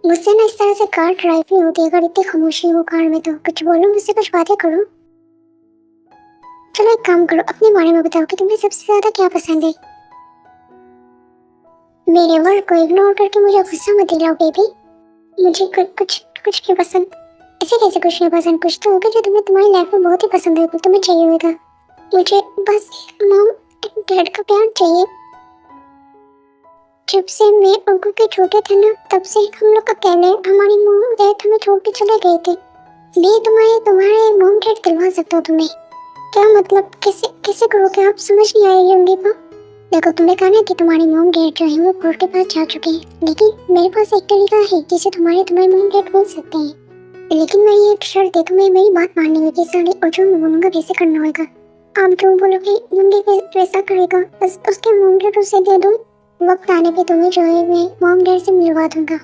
मुझसे ना इस तरह से कार ड्राइव नहीं होती अगर इतनी खामोशी हो कार में। तो कुछ बोलो, मुझसे कुछ बातें करो। चलो एक काम करो, अपने बारे में बताओ कि तुम्हें सबसे ज्यादा क्या पसंद है। मेरे वर्ड को इग्नोर करके मुझे गुस्सा मत दिलाओ बेबी। मुझे कुछ कुछ नहीं पसंद। ऐसे कैसे कुछ नहीं पसंद? कुछ तो होगा जो तुम्हें तुम्हारी लाइफ में बहुत ही पसंद है, तुम्हें चाहिए होगा। मुझे बस मॉम डैड का प्यार चाहिए। जब से मैं और कुकी छोटे थे ना, तब से हम लोग अकेले, हमारी मॉम डैड हमें छोड़ के चले गए थे। मैं तुम्हारे तुम्हारे मॉम डैड दिलवा सकता हूँ तुम्हें। क्या मतलब? कैसे कैसे करोगे आप? समझ नहीं आएगी होंगी तो। देखो, तुमने कहा ना कि तुम्हारी मॉम डैड जो है वो कोर्ट के पास जा चुके हैं, लेकिन मेरे पास एक तरीका है जिससे तुम्हारे मॉम डैड बोल सकते हैं। लेकिन मेरी एक शर्त है, तुम्हें मेरी बात माननी होगी सारी, और जो मैं बोलूंगा वैसे करना होगा। आप जो बोलोगे मुंगे वैसा करेगा। बस उसके मॉम डैड उसे दे दो। वक्त आने पे तुम्हें जो है मैं मॉम डैड से मिलवा दूंगा।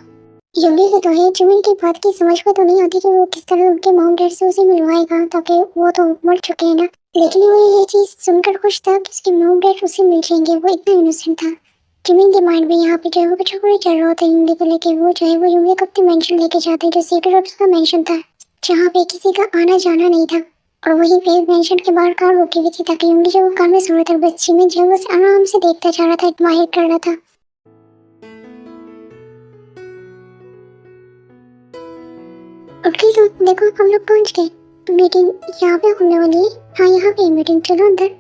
यूली को तो है, जिमिन की बात की समझ में तो नहीं आती कि वो किस तरह उनके मॉम डैड से उसे मिलवाएगा, ताकि वो तो मर चुके हैं ना। लेकिन वो ये चीज सुनकर खुश था कि उसके मॉम डैड उसे मिल जाएंगे। वो इतना इनोसेंट था। जिमिन के माइंड में यहाँ पे जो है वो कुछ और ही चल रहा होता है यूली को लेके। वो जो है वो यूली को अपने मेंशन लेके जाते हैं, जो सीक्रेट ऑफ का मेंशन था, जहाँ पे किसी का आना जाना नहीं था। और वहीं पे मेंशन के बाहर कार रुकी हुई थी, ताकि यूली जो वो कार में सो रहा था, बस जिमिन जो है वो आराम से देखता जा रहा था, एडमायर कर रहा था। ओके, तो देखो हम लोग पहुंच गए। मीटिंग यहाँ पे होने वाली है। हाँ, यहाँ पे मीटिंग, चलो अंदर।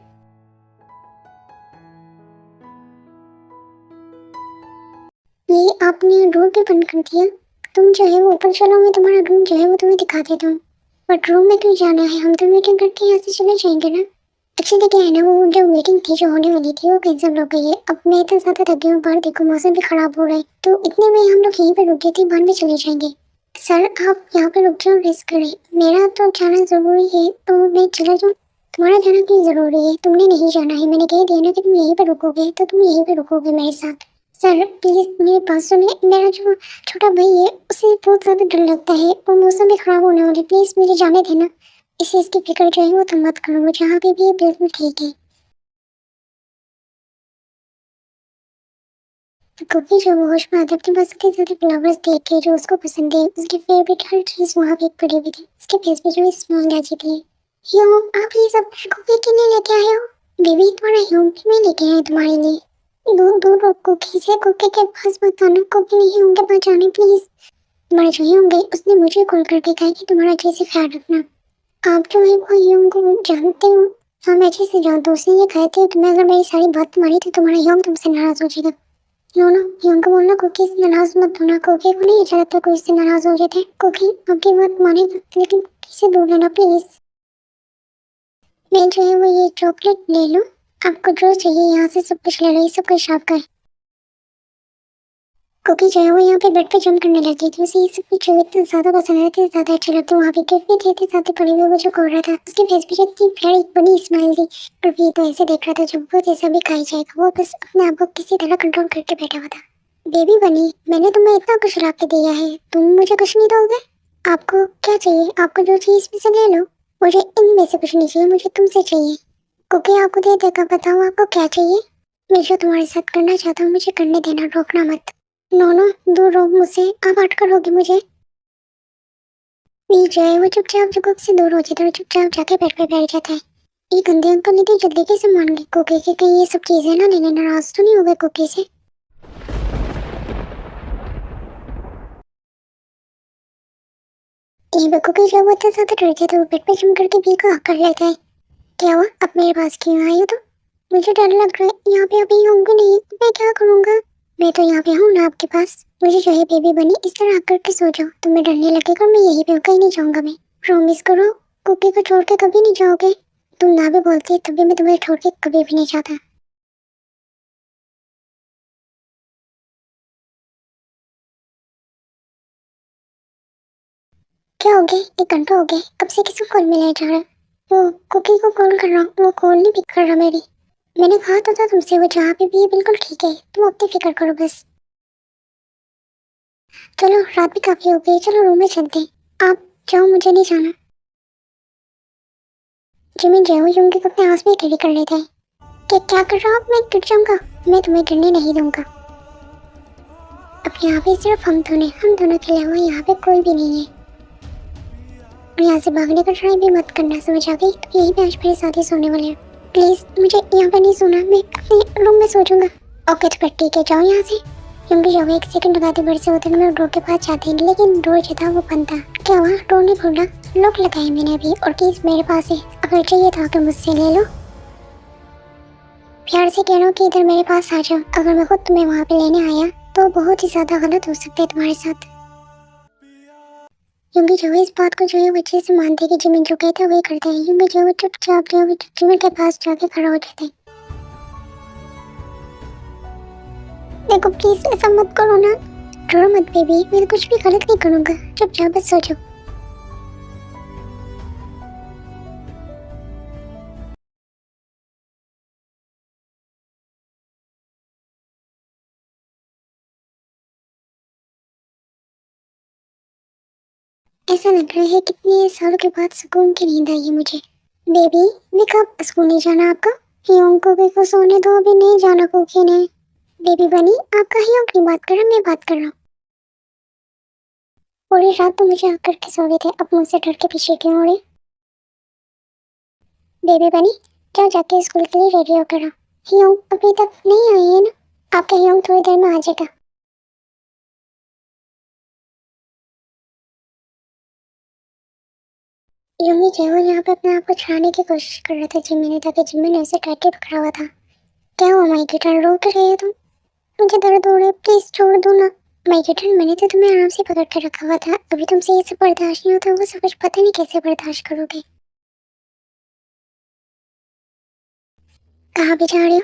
ये आपने डोर भी बंद कर दिया। तुम जो है वो ऊपर चलो, मैं तुम्हारा रूम जो है वो तुम्हें दिखा देता हूँ। बट रूम में क्यों जाना है? हम तो मीटिंग करके यहाँ से चले जाएंगे ना। एक्चुअली क्या है ना, वो जो मीटिंग थी जो होने वाली थी वो कैंसिल हो गई है। अब मैं इतना ज्यादा थक गई हूँ, बाहर देखो मौसम भी खराब हो रहा है, तो इतने में हम लोग यहीं पे रुके थे, बाद में चले जाएंगे। सर आप यहाँ पे रुक जाओ, रेस्ट करें। मेरा तो जाना जरूरी है, तो मैं चला जाऊँ। तुम्हारा जाना क्यों जरूरी है? तुमने नहीं जाना है, मैंने कह दिया ना कि तुम यहीं पे रुकोगे, तो तुम यहीं पे रुकोगे मेरे साथ। सर प्लीज मेरी बात सुनिए। मेरा जो छोटा भाई है उसे बहुत ज्यादा डर लगता है, और मौसम भी खराब होने वाली, प्लीज मुझे जाने देना। इस चीज की फिक्र जो है वो तुम मत करो, वो जहाँ पे भी है बिल्कुल ठीक है। कभी जो वो होश में आता है, अपने पास इतने सारे फ्लावर्स देख के जो उसको पसंद है, उसकी फेवरेट हर चीज वहाँ पे पड़ी हुई थी। उसके फेस पे जो स्माइल आ जाती थी। यो, आप ये सब कुकी के लिए लेके आए हो? बेबी तुम्हारा ह्यूम भी मैं लेके आया तुम्हारे लिए। दूर दूर कुकी से, कुकी के पास मत आना, कुकी नहीं होंगे पास जाने प्लीज। तुम्हारे जो ह्यूम गए उसने मुझे कॉल करके कहा कि तुम्हारा अच्छे से ख्याल रखना। आप जो है वो ह्यूम को जानते हो? हाँ मैं अच्छे से जानता हूँ, उसने ये कहा था तुम्हें अगर मेरी सारी बात मानी तो तुम्हारा ह्यूम तुमसे नाराज हो जाएगा। नो नो, उनको बोलना कुकी से नाराज मत होना। कुकी को नहीं अच्छा लगता कोई इससे नाराज हो जाते हैं। कुकी आपकी बात मानेगा, लेकिन कुकी से दूर रहना प्लीज। मैं जो है वो ये चॉकलेट ले लो। आपको जो चाहिए यहाँ से सब कुछ ले लो, ये सब कुछ आपका है। कुकी जो है वो यहाँ पे बेड पे जंप करने लगी थी। उसे ये सब कुछ इतना ज्यादा पसंद आया, इतना ज्यादा अच्छा लगता। वहाँ पे गिफ्ट भी थे, इतने साथ पड़े हुए वो जो कर रहा था, उसके फेस पे इतनी प्यारी बड़ी स्माइल थी। और वो तो ऐसे देख रहा था जब वो जैसा भी खाई जाएगा। वो बस अपने आप को किसी तरह कंट्रोल करके बैठा हुआ था। बेबी बनी, मैंने तुम्हें इतना कुछ ला के दिया है, तुम मुझे कुछ नहीं दोगे? आपको क्या चाहिए? आपको जो चीज में से ले लो। मुझे इनमें से कुछ नहीं चाहिए, मुझे तुमसे चाहिए। कुकी आपको दे देगा, बताओ आपको क्या चाहिए। मैं जो तुम्हारे साथ करना चाहता हूँ मुझे करने देना, रोकना मत। नो नो, दूर रहो मुझसे, आप हट करोगे मुझे। ये जो है वो चुपचाप जो कुक से दूर हो जाता है, वो चुपचाप जाके बेड पे बैठ जाता है। ये गंदे अंकल इतनी जल्दी कैसे मान गए कुकी के? कहीं ये सब चीजें ना लेने नाराज तो नहीं हो गए कुकी से? ये कुकी जो है वो इतना ज्यादा डर गया था, वो बेड पे जम करके भी को कर लेता है। क्या हुआ? अब मेरे पास क्यों आई हो? तो मुझे डर लग रहा है, यहाँ पे अभी होंगे नहीं, मैं क्या करूँगा? मैं तो यहाँ पे हूँ ना आपके पास। मुझे जो है बेबी बनी इस तरह करके सो जाओ, तुम्हें डरने लगेगा। मैं यहीं पे हूँ, कहीं नहीं जाऊँगा मैं। प्रॉमिस करो कुकी को छोड़ के कभी नहीं जाओगे। तुम ना भी बोलती तभी मैं तुम्हें छोड़ के कभी भी नहीं जाता। क्या हो गया? 1 घंटा हो गया, कब से किसको कॉल मिलाया जा रहा है? वो कुकी को कॉल कर रहा हूँ, वो कॉल नहीं पिक कर रहा मेरी। मैंने कहा तो था तुमसे वो जहाँ पे भी है बिल्कुल ठीक है, तुम अपनी फिक्र करो बस। चलो रात भी काफी हो गई, चलो रूम में चलते हैं। आप जाओ, मुझे नहीं जाना। जिमिन जो है वो यूंगी को अपने हाथ में खड़ी कर लेता है। कि क्या कर रहा हो? मैं गिर जाऊंगा। मैं तुम्हें गिरने नहीं दूंगा। अब यहाँ पे सिर्फ हम दोनों के अलावा यहाँ पे कोई भी नहीं है। और यहाँ से भागने का ट्राई भी मत करना, समझ आ गई? तो यहीं पे आज मेरे साथ ही सोने वाले हैं। प्लीज मुझे यहाँ पे नहीं सोना, मैं अपने रूम में सो जाऊंगा। ओके तो फिर ठीक है, जाओ यहाँ से। क्योंकि जब एक सेकंड लगाते बड़े से होते मैं डोर के पास जाते हैं, लेकिन डोर जो था वो बंद था। क्या हुआ? डोर नहीं खोला, लॉक लगाया मैंने अभी, और कीज मेरे पास है। अगर चाहिए था कि मुझसे ले लो। प्यार से कह रहा हूँ कि इधर मेरे पास आ जाओ। अगर मैं खुद तुम्हें वहाँ पे लेने आया तो बहुत ही ज्यादा गलत हो सकता है तुम्हारे साथ। क्योंकि जो इस बात को जो है बच्चे से मानते कि जिमिन जो कहता है वही करते हैं। क्योंकि जो चुपचाप जो है जिमिन के पास जाके खड़ा हो जाते हैं। देखो प्लीज ऐसा मत करो ना, डरो मत बेबी, मैं कुछ भी गलत नहीं करूँगा, चुपचाप बस सो जाओ। ऐसा लग रहा है कितने सालों के बाद सुकून की नींद आई है मुझे। बेबी मैं कब स्कूल नहीं जाना आपका? हियोंग को को सोने दो, अभी नहीं जाना कोकी ने। बेबी बनी आपका हियोंग की बात कर रहा, मैं बात कर रहा हूँ। पूरी रात तो मुझे आकर के सो गए थे, अब मुझसे डर के पीछे क्यों उड़े? बेबी बनी क्या जाके स्कूल के लिए रेडी होकर आओ। हियोंग अभी तक नहीं आई है ना? आपका हियोंग थोड़ी देर में आ जाएगा। यूमी जो है यहाँ पे अपने आप को छुड़ाने की कोशिश कर रहा था जिम्मी ने, ताकि जिम्मी ने उसे टाइट पकड़ा हुआ था। क्या हुआ माई गिटार, रो के रहे हो तुम? मुझे दर्द हो रहा है, प्लीज छोड़ दो ना। माई गिटार मैंने तो तुम्हें आराम से पकड़ के रखा हुआ था, अभी तुमसे ये सब बर्दाश्त नहीं होता, वो सब कुछ पता नहीं कैसे बर्दाश्त करोगे। कहाँ भी जा रहे हो?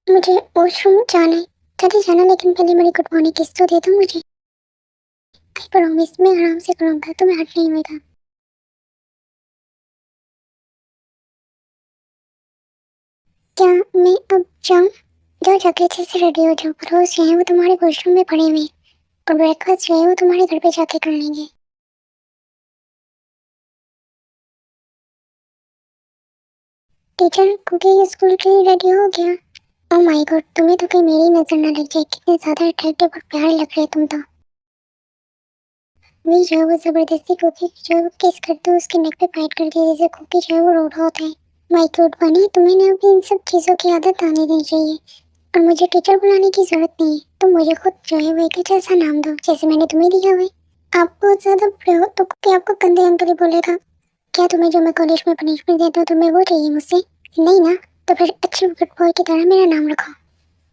मुझे वॉशरूम जाना है। चले जाना, लेकिन पहले मेरी गुड मॉर्निंग किस तो दे दो मुझे। आई प्रॉमिस मैं आराम से करूँगा, तुम्हें हर्ट नहीं होगा। क्या मैं अब जाऊँ? जाओ जाके अच्छे से रेडी हो जाओ, रोज जो है वो तुम्हारे वॉशरूम में पड़े हुए हैं, और ब्रेकफास्ट जो है वो तुम्हारे घर पे जाके कर लेंगे। टीचर कुकी स्कूल के लिए रेडी हो गया। ओह माय गॉड, तुम्हें तो कहीं मेरी नजर ना लग जाए, कितने ज्यादा अट्रैक्टिव और प्यारे लग रहे तुम तो। वही जो है वो जबरदस्ती कुकी जो है वो किस करते हो उसके नेक पे फाइट कर दी, जैसे कुकी जो है वो रो रहा होता है। माय गॉड बनी, तुम्हें ना अभी इन सब चीजों की आदत आने देनी चाहिए, और मुझे टीचर बुलाने की जरूरत नहीं है। तुम मुझे खुद जो है वो एक अच्छा सा नाम दो, जैसे मैंने तुम्हें दिया हुआ है। आप बहुत ज्यादा बुरे हो तो कुकी आपको गंदे अंकल ही बोलेगा। क्या तुम्हें जो मैं कॉलेज में पनिशमेंट देता हूँ तुम्हें वो चाहिए मुझसे? नहीं ना, तो फिर अच्छे गुड बॉय की तरह मेरा नाम रखो।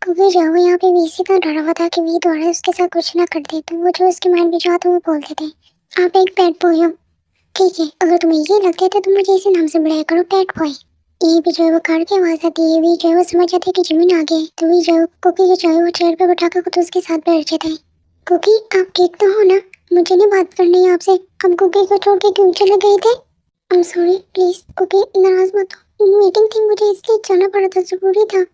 क्योंकि जो वो यहाँ पे वीसी का डरा हुआ था कि वी द्वारा उसके साथ कुछ ना कर दे, तो वो जो उसके माइंड में जो आता वो बोलते थे। आप एक बैड बॉय हो, ठीक है, अगर तुम्हें ये लगता है तो तुम मुझे इसी नाम से बुलाया करो, बैड बॉय। ये भी जो है वो कार की आवाज आती है, वी जो है वो समझ जाते कि जिमिन आ गए, तो वी जो है कुकी को जो है वो चेयर पे बैठा कर खुद उसके साथ बैठ जाते हैं। कुकी आप ठीक तो हो ना? मुझे नहीं बात करनी है आपसे, हम कुकी को छोड़ के क्यों चले गए थे? I am sorry, please Cookie नाराज मत हो, मीटिंग थी मुझे इसलिए जाना पड़ा था, जरूरी था।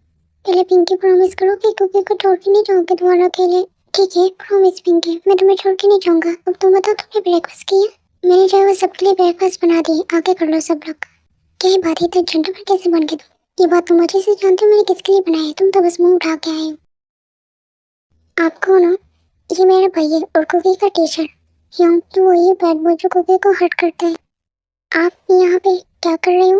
पहले पिंकी प्रॉमिस करो कि कुकी को छोड़ के नहीं जाओगे तुम्हारा अकेले। ठीक है प्रॉमिस पिंकी, मैं तुम्हें छोड़ के नहीं जाऊंगा। अब तुम बताओ तुमने ब्रेकफास्ट किया? मैंने जो है वो सबके लिए ब्रेकफास्ट बना दी, आके कर लो सब लोग। क्या ये बात है, तो जेंटलमैन कैसे बन गए तुम? ये बात तुम अच्छे से जानते हो मैंने किसके लिए बनाई है, तुम तो बस मुंह उठा के आए हो। आप कौन हो? ये मेरा भाई है और कुकी का टीचर। यूं तो वही बैड बॉय जो कुकी को हर्ट करता है। आप यहाँ पे क्या कर रहे हो?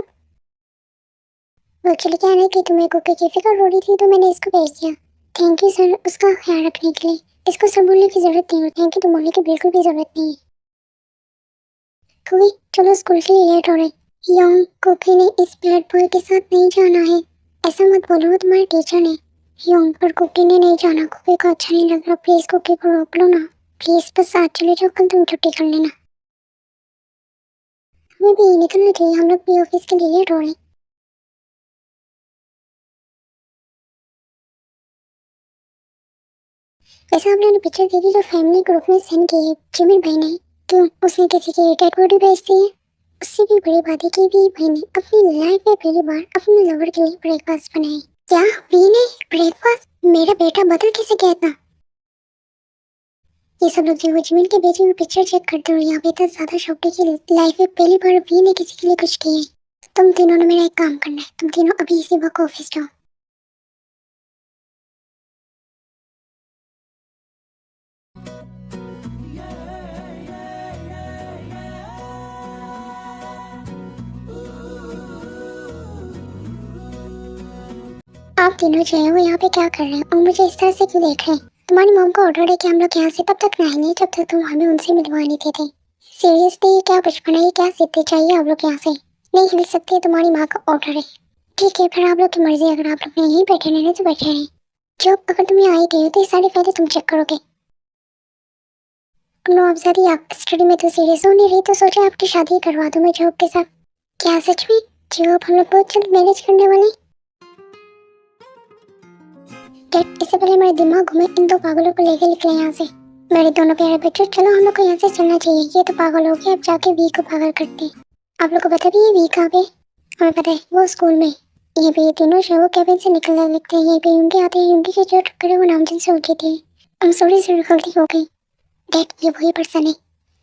वो एक्चुअली क्या है ना कि तुम्हें कुकी की फिक्र हो रही थी, तो मैंने इसको भेज दिया। थैंक यू सर उसका ख्याल रखने के लिए। इसको सर बोलने की जरूरत नहीं है, थैंक यू तो बोलने की बिल्कुल भी जरूरत नहीं है। कुकी चलो स्कूल के लिए लेट हो रहे। योंग कुकी ने इस बैड बॉय के साथ नहीं जाना है। ऐसा मत बोलो, वो तुम्हारे टीचर ने। योंग पर कुकी ने नहीं जाना, कुकी को अच्छा नहीं लग रहा, प्लीज कुकी को रोक लो ना। प्लीज बस आज चले जाओ, कल तुम छुट्टी कर लेना। हमें भी निकलना चाहिए, हम लोग भी ऑफिस के लिए लेट हो रहे हैं। वैसे आपने पिक्चर देखी जो फैमिली ग्रुप में सेंड की है जिमिन भाई ने? क्यों उसने किसी की डेड बॉडी भेज दी है? उससे भी बड़ी बात है कि वी भाई ने अपनी लाइफ में पहली बार अपने लवर के लिए ब्रेकफास्ट बनाई। क्या वी ने ब्रेकफास्ट? मेरा बेटा बदल कैसे गया था? ये सब लोग जो जिमिन के बेटे में पिक्चर चेक करते हो, यहाँ पे इतना ज्यादा शौक है कि लाइफ में पहली बार वी ने किसी के लिए कुछ किया है। तुम तीनों ने मेरा एक काम करना है, तुम तीनों अभी इसी वक्त ऑफिस जाओ। आप तीनों जो है वो यहाँ पे क्या कर रहे हैं और मुझे इस तरह से क्यों देख रहे हैं? तुम्हारी मॉम को ऑर्डर है कि हम लोग यहाँ से तब तक नहाएंगे जब तक तुम हमें उनसे मिलवा नहीं देते। सीरियसली ये क्या बचपन है, ये क्या सीखते चाहिए आप लोग यहाँ से? नहीं हिल सकते, तुम्हारी माँ का ऑर्डर है। ठीक है फिर आप लोग की मर्जी, अगर आप लोग यहीं बैठे रहने तो बैठे रहें। जब अगर तुम यहाँ आई गई हो तो ये सारी फाइलें तुम चेक करोगे। नो अफजादी, आप स्टडी में तो सीरियस हो नहीं रही तो सोचा आपकी शादी करवा दूँ मैं जॉब के साथ। क्या सच में? जॉब हम लोग बहुत जल्द मैरिज करने वाले। डैड इससे पहले मेरा दिमाग घूमे, इन दो पागलों को लेके निकले यहाँ से। मेरे दोनों प्यारे बच्चों चलो हम लोग को यहाँ से चलना चाहिए, ये तो पागल हो गए, अब जाके वी को पागल करते हैं। आप लोग को पता भी है वी कहाँ पे? हमें पता है, वो स्कूल में। ये भी ये तीनों जो है वो कैबिन से निकलने लगते हैं, ये भी यूंगी आते हैं, यूंगी के जो टक्कर है वो नामजन से उठी थी। हम सॉरी से गलती हो गई। डैड ये वही पर्सन है।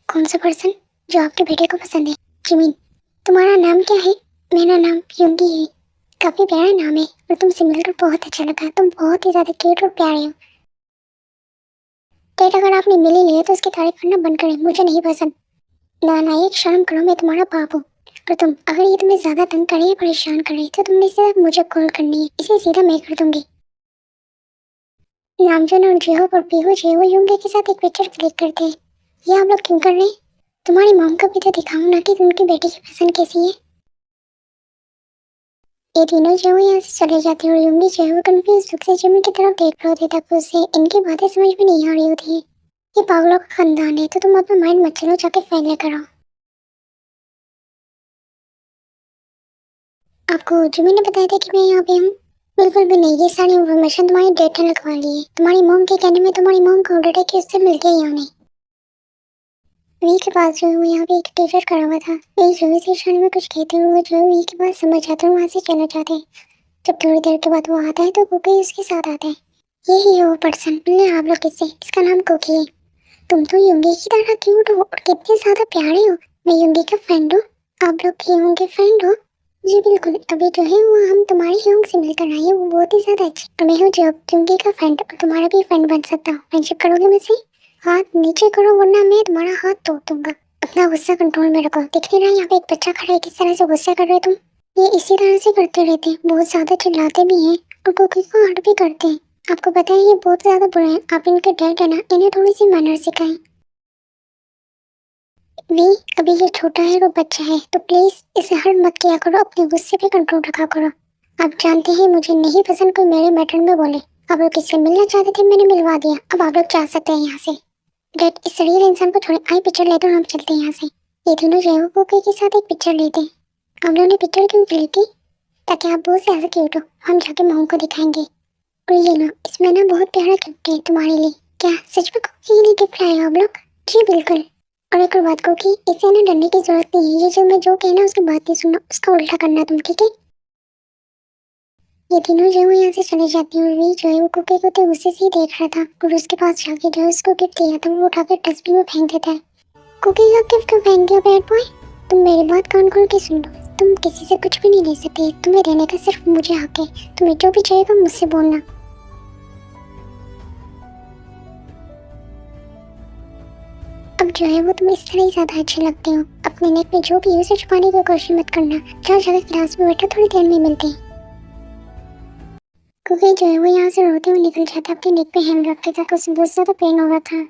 कौन सा पर्सन? जो आपके बेटे को पसंद है। जिमिन तुम्हारा नाम क्या है? मेरा नाम यूंगी है। काफी प्यारा नाम है और तुमसे मिलकर बहुत अच्छा लगा, तुम बहुत ही ज्यादा क्यूट और प्यारे हो। डैड अगर आपने मिल ही लिया तो उसकी तारीफ करना बंद करें, मुझे नहीं पसंद। ना ना एक शर्म करो, मैं तुम्हारा बाप हूँ। और तुम अगर ये तुम्हें ज्यादा तंग करे या परेशान करे तो तुमने सिर्फ मुझे कॉल करनी है, इसे सीधा मैं कर दूंगी। नामजन और जेहो और पीहू जेहो यूंगे के साथ एक पिक्चर क्लिक करते हैं। ये आप लोग क्यों कर रहे हैं? तुम्हारी मॉम को भी तो दिखाओ ना कि उनकी बेटी की पसंद कैसी है। ये तीनों जो है यहाँ से चले जाते हैं और यूंगी जो है वो कंफ्यूज लुक से जिमी की तरफ देख रहे होते तक उसे इनकी बातें समझ में नहीं आ रही होती है। ये पागलों का खानदान है तो तुम अपना माइंड मत चलो, जाके फाइल लेकर आओ। आपको जिमी ने बताया था कि मैं यहाँ पे हूँ? बिल्कुल भी नहीं, ये सारी इन्फॉर्मेशन तुम्हारी डेट ने लिखवा ली है। तुम्हारी मॉम के कहने में तुम्हारी मॉम का ऑर्डर है कि उससे मिलके ही आने। वी के पास जो है वो यहाँ पे एक टीचर खड़ा हुआ था। वी जो इस इशारे में कुछ कहते हुए वो जो है वी के पास समझ जाते हैं, वहाँ से चले जाते हैं। जब थोड़ी देर के बाद वो आता है तो कुकी उसके साथ आता है। यही है वो पर्सन, मिलने आप लोग इससे, इसका नाम कुकी है। तुम तो यूंगी की तरह क्यूट हो और कितने ज्यादा प्यारे हो। मैं यूंगी का फ्रेंड हूँ, आप लोग यूंगी के फ्रेंड हो? जी बिल्कुल, अभी जो है वो हम तुम्हारे यूंग से मिलकर आए हैं, वो बहुत ही ज्यादा अच्छी। और मैं हूँ जो यूंगी का फ्रेंड और तुम्हारा भी फ्रेंड बन सकता हूँ। फ्रेंडशिप करोगे मुझसे? हाथ नीचे करो वरना मैं तुम्हारा हाथ तोड़ दूंगा। अपना गुस्सा कंट्रोल में रखो, दिख नहीं रहा यहाँ पे एक बच्चा खड़ा है, किस तरह से गुस्सा कर रहे हो तुम? ये इसी तरह से करते रहते हैं, बहुत ज्यादा चिल्लाते भी हैं और कुकी को हर्ट भी करते हैं। आपको पता है ये बहुत ज्यादा बुरे हैं, आप इनके डैड है ना, इन्हें थोड़ी सी मैनर सिखाएं। वी अभी ये छोटा है और बच्चा है तो प्लीज इसे हर्ट मत किया करो, अपने गुस्से पे कंट्रोल रखा करो। आप जानते हैं मुझे नहीं पसंद कोई मेरे मैटर में बोले। आप लोग किससे मिलना चाहते थे, मैंने मिलवा दिया, अब आप लोग जा सकते हैं यहाँ से। डैड इस शरीर इंसान को छोड़े, आई पिक्चर लेते और हम चलते हैं यहाँ से। ये दोनों जो है वो कुकी के साथ एक पिक्चर लेते हैं। हम लोगों ने पिक्चर क्यों ली थी? ताकि आप बहुत ज्यादा क्यूट हो, हम जाके मॉम को दिखाएंगे। और ये लो इसमें ना बहुत प्यारा गिफ्ट है तुम्हारे लिए। क्या सच में कुकी के लिए गिफ्ट लाए हो आप लोग? जी बिल्कुल। और एक और बात को कि इसे ना डरने की जरूरत नहीं है, ये जो मैं जो कहना उसकी बात नहीं सुनना, उसका उल्टा करना तुम, ठीक है? ये तीनों जो है यहाँ से चले जाती हैं और वी जो है वो कुकी को तो गुस्से से ही देख रहा था और उसके पास जाके जो है उसको गिफ्ट दिया था वो उठा के डस्टबिन में फेंक देता है। कुकी का गिफ्ट क्यों फेंक दिया बैड बॉय? तुम मेरी बात कान खोल के सुन लो, तुम किसी से कुछ भी नहीं ले सकते, तुम्हें देने का सिर्फ मुझे हक है। तुम्हें जो भी चाहिएगा मुझसे बोलना। अब जो है वो तुम इस तरह ही ज्यादा अच्छे लगते हो, अपने नेक में जो भी है उसे छुपाने की कोशिश मत करना। जाओ जाकर क्लास में बैठो, थोड़ी देर में मिलते हैं। क्योंकि जो है वो यहाँ से रोते हुए निकल जाता, अपने नेक पे हैंड रखते तक उसे बहुत ज्यादा पेन हो रहा था।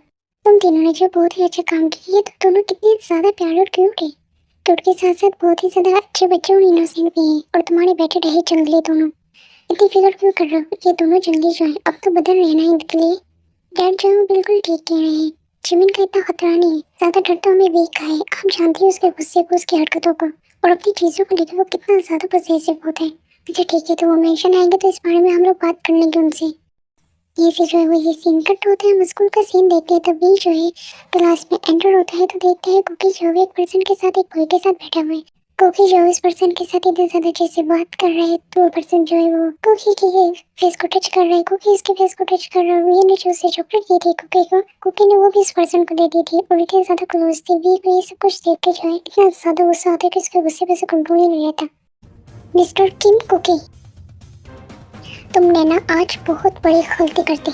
तुम तीनों ने जो बहुत ही अच्छा काम किया, ये तो दोनों कितने ज्यादा प्यारे और क्यूट है। क्यूट के साथ साथ बहुत ही ज्यादा अच्छे बच्चे और इनोसेंट भी हैं। और तुम्हारे बेटे रहे जंगली दोनों, इतनी फिक्र क्यों कर रहे हो? ये दोनों जंगली जो है अब तो बदल रहे ना इनके लिए। डैड जो है वो बिल्कुल ठीक कह रहे हैं, जिमिन का इतना खतरा नहीं है, ज्यादा डर तो हमें वीक का है। आप जानती हैं उसके गुस्से को, उसकी हरकतों को और अपनी चीजों को लेकर वो कितना ज्यादा पॉसेसिव होता है। अच्छा ठीक है, तो वो मेंशन आएंगे तो इस बारे में हम लोग बात कर लेंगे उनसे। ये से जो है वो ये सीन कट होता है, हम स्कूल का सीन देखते हैं, तभी जो है क्लास में एंटर होता है तो देखते हैं कुकी जो है एक पर्सन के साथ, एक बॉय के साथ बैठा हुआ है। कुकी जो है इस पर्सन के साथ इतने ज्यादा अच्छे से बात कर रहे हैं तो वो पर्सन जो है वो कुकी के फेस को टच कर रहा है, कुकी इसके फेस को टच कर रहा है। ये नीचे उसे चॉकलेट दी थी कुकी को, कुकी ने वो भी इस पर्सन को दे दी थी और इतने ज्यादा क्लोज थे। वी को ये सब कुछ देख के जो है इतना ज्यादा गुस्सा आता है कि उसके गुस्से पे से कंट्रोल ही नहीं रहता। मिस्टर किम कुकी, तुमने ना आज बहुत बड़ी गलती कर दी।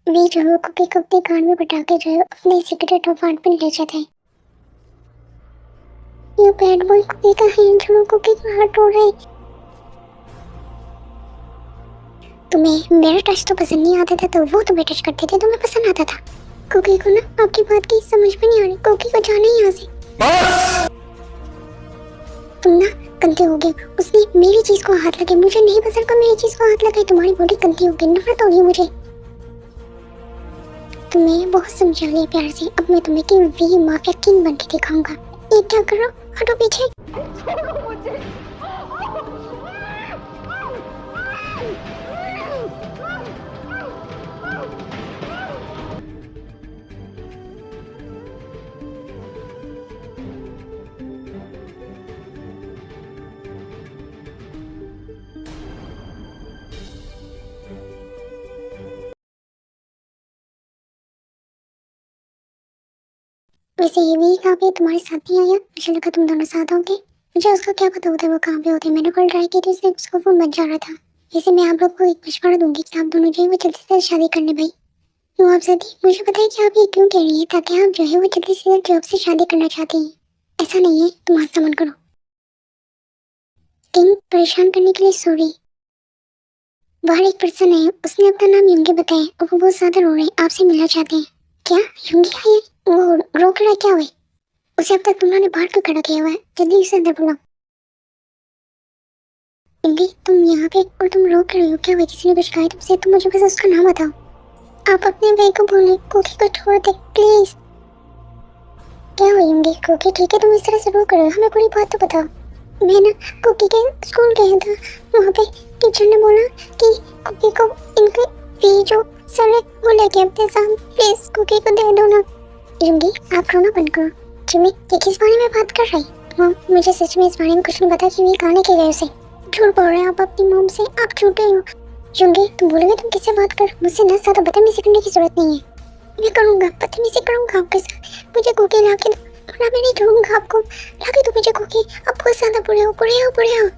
वी जो है कुकी को अपने कान में बटा के जो है अपने सीक्रेट अपार्टमेंट ले जाता है। ये बैड बॉय कुकी का हैंड छोड़ो, कुकी का हाथ तोड़ रहा है। तुम्हें मेरा टच तो पसंद नहीं आता था, तो वो तुम्हें टच करते थे, तुम्हें पसंद आता था। कुकी को ना आपकी बात की समझ में नहीं आ रही, कुकी को जाना ही यहाँ से। तुम ना गंदे हो गए, उसने मेरी चीज को हाथ लगे, मुझे नहीं पसंद को मेरी चीज को हाथ लगे, तुम्हारी बॉडी गंदी हो गई, नफरत हो रही है मुझे। तुम्हें बहुत समझा लिया प्यार से, अब मैं तुम्हें कि वी माफिया किंग बन के दिखाऊंगा। ये क्या करो, हटो पीछे। वैसे ये भी कहाँ पे तुम्हारे साथ नहीं आया, मुझे लगा तुम दोनों साथ होगे। मुझे उसका क्या पता होता है वो कहाँ पे होते, मैंने कॉल ट्राई की थी, इसलिए उसको फोन बज जा रहा था। वैसे मैं आप लोग को एक मशवरा दूंगी कि आप दोनों जो है वो जल्दी से शादी करने भाई। क्यों आप सदी, मुझे पता है कि आप ये क्यों कह रही है, ताकि आप जो है वो जल्दी से जॉब से शादी करना चाहती हैं। ऐसा नहीं है, तुम हादसा मन करो। किंग, परेशान करने के लिए सॉरी। बाहर एक पर्सन है, उसने अपना नाम युंगी बताया और वो बहुत ज्यादा रो रहे हैं, आपसे मिलना चाहते हैं। क्या युंगी आई है? वो रोक रहा है क्या हुए? उसे अब तक तुम लोगों ने बाहर क्यों खड़ा किया हुआ है, जल्दी उसे अंदर बुलाओ। युंगी तुम यहाँ पे और तुम रोक रही हो, क्या हुआ, किसी ने कुछ कहा है तुमसे? तुम मुझे बस उसका नाम बताओ। आप अपने भाई को बोले कुकी को छोड़ दे प्लीज। क्या हुआ युंगी? कुकी ठीक है, तुम इस तरह से रो कर रहे हो, हमें पूरी बात तो बताओ। मैं ना कुकी के स्कूल गया था, वहाँ पे टीचर ने बोला कि कुकी को इनके फी जो सर है वो लेके अपने साथ, प्लीज कुकी को दे दो ना। युंगी आप रोना बंद करो। जिमी ये किस बारे में बात कर रही? हाँ मुझे सच में इस बारे में कुछ नहीं पता कि ये कहाँ लेके गए उसे। झूठ बोल रहे हैं आप अपनी मॉम से, आप झूठे हो। युंगी तुम बोलोगे तुम किससे बात कर, मुझसे ना ज्यादा बदतमीजी करने की जरूरत नहीं है। मैं करूँगा बदतमीजी करूँगा आपके साथ, मुझे कुकी ला के दो, वरना मैं नहीं छोड़ूंगा आपको। लाके दो मुझे कुकी, आप बहुत ज्यादा बुरे हो, बुरे हो, बुरे हो।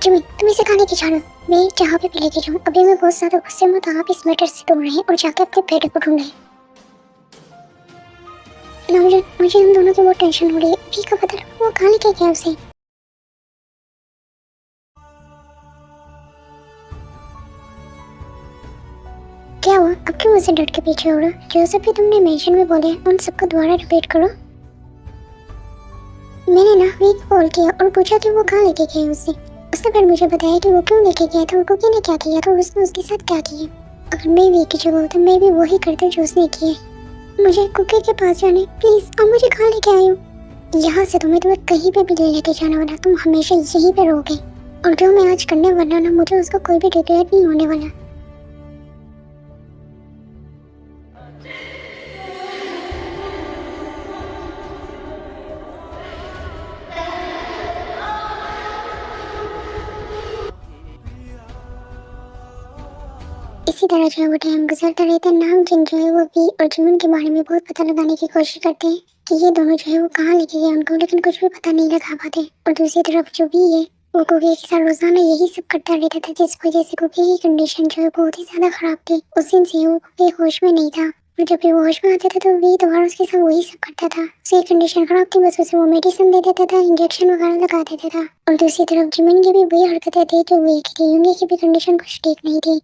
जिमी तुम इसे खाने की छाड़ो, मैं जहाँ पे भी लेके जाऊँ। अभी मैं बहुत ज्यादा गुस्से में, तो आप इस मैटर से दूर रहें और जाके अपने बेटे को ढूंढें ना। मुझे मुझे हम दोनों की बहुत टेंशन हो रही है, भी का पता लगा वो कहाँ लेके गया उसे। क्या हुआ, अब क्यों मुझसे डट के पीछे हो रहा? जो सब भी तुमने मेंशन में बोले उन सबको दोबारा रिपीट करो। मैंने ना वीक कॉल किया और पूछा कि वो कहाँ लेके गए उसे। उसने फिर मुझे बताया कि वो क्यों लेके गया था और कुकी ने क्या किया था और उसने उसके साथ क्या किया। अगर मैं वीक की जगह होता मैं भी वही करता जो उसने किया। मुझे कुकी के पास जाने, प्लीज अब मुझे कहाँ लेके आए हो? यहाँ से तुम्हें कहीं पे भी ले लेके जाने वाला, तुम हमेशा यहीं पे रहोगे। और जो मैं आज करने वाला ना, मुझे उसका कोई भी रिग्रेट नहीं होने वाला। इसी तरह जो है वो टाइम गुजरता रहता है। नाम जिन जो है वो वी और जिमिन के बारे में बहुत पता लगाने की कोशिश करते हैं कि ये दोनों जो है वो कहाँ लेके गए उनको, लेकिन कुछ भी पता नहीं लगा पाते। और दूसरी तरफ जो वी है वो कुकी के साथ रोजाना यही सब करता रहता था, जिस वजह से कुकी की कंडीशन जो है बहुत ही ज्यादा खराब थी। उस दिन से वो कुकी होश में नहीं था, और जब भी वो होश में आता था तो वी दोबारा उसके साथ वही सब करता था। उसकी कंडीशन खराब थी, बस उसे वो मेडिसिन दे देता था, इंजेक्शन वगैरह लगा देता था। और दूसरी तरफ जिमिन की भी वही हरकतें थी जो वी की थी। युंगी की भी कंडीशन कुछ ठीक नहीं थी।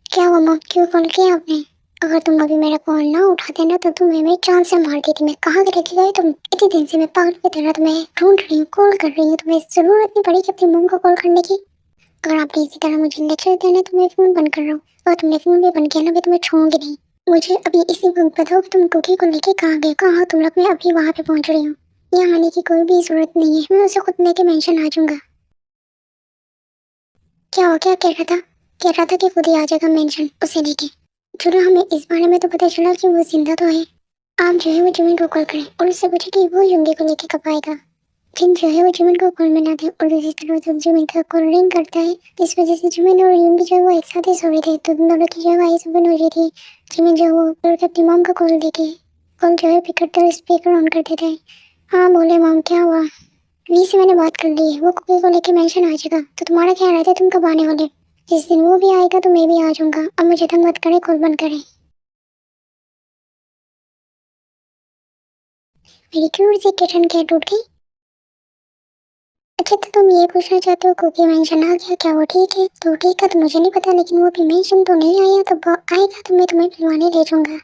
क्या हुआ मॉम, क्यों कॉल किया आपने? अगर तुम अभी मेरा कॉल ना उठाते ना तो तुम्हें मैं जान से मार देती। मैं कहाँ लेके गए तुम? इतने दिन से मैं पागल की तरह तुम्हें ढूंढ रही हूँ, कॉल कर रही हूँ, तुम्हें जरूरत नहीं पड़ी कि अपनी मॉम को कॉल करने की। अगर आपने इसी तरह मुझे लेक्चर देना तो मैं फोन बंद कर रहा हूँ, और तुमने फोन भी बंद किया ना, मैं तुम्हें छोड़ूंगी नहीं। मुझे अभी इसी वक्त बताओ कि तुम कुकी को लेके कहाँ गए, कहाँ हो तुम लोग? मैं अभी वहाँ पे पहुँच रही हूँ, यहाँ आने की कोई भी जरूरत नहीं है, मैं उसे खुद लेके मेंशन आ जाऊंगा। क्या हो, क्या कह रहा था कि खुद ही आ जाएगा मेंशन उसे लेके। चलो हमें इस बारे में तो पता चला कि वो जिंदा तो है। आप जो है वो जिमिन को कॉल करें और उससे पूछे कि वो युंगी को लेके कब आएगा। जिन जो है वो जिमिन को कॉल मिलाते हैं और दूसरी तरफ जब जिमिन का कॉल रिंग करता है इस वजह से जिमिन और यूंगी जो है वो एक साथ ही सो रहे थे, तो तुम दोनों की जो है आईज ओपन हो रही थी। जिमिन जो है वो अपनी मॉम का कॉल देके कॉल जो है पिक करते हुए स्पीकर ऑन कर देते हैं। हाँ बोले मॉम, क्या हुआ? वी से मैंने बात कर ली है, वो कुकी को लेके मेंशन आ चुका, तो तुम्हारा क्या रहता है, तुम कब आने वाले? जिस दिन वो भी आएगा तो मैं भी आ जाऊंगा। अब मुझे तंग मत करे, कॉल बंद करें। मेरी क्यूट सी किचन क्या टूट गई? अच्छा, तो तुम ये पूछना चाहते हो कुकी मेंशन आ गया, क्या वो ठीक है? तो ठीक है, तो मुझे नहीं पता, लेकिन वो भी मेंशन तो नहीं आया, तो आएगा तो मैं तुम्हें मिलवाने ले जाऊंगा।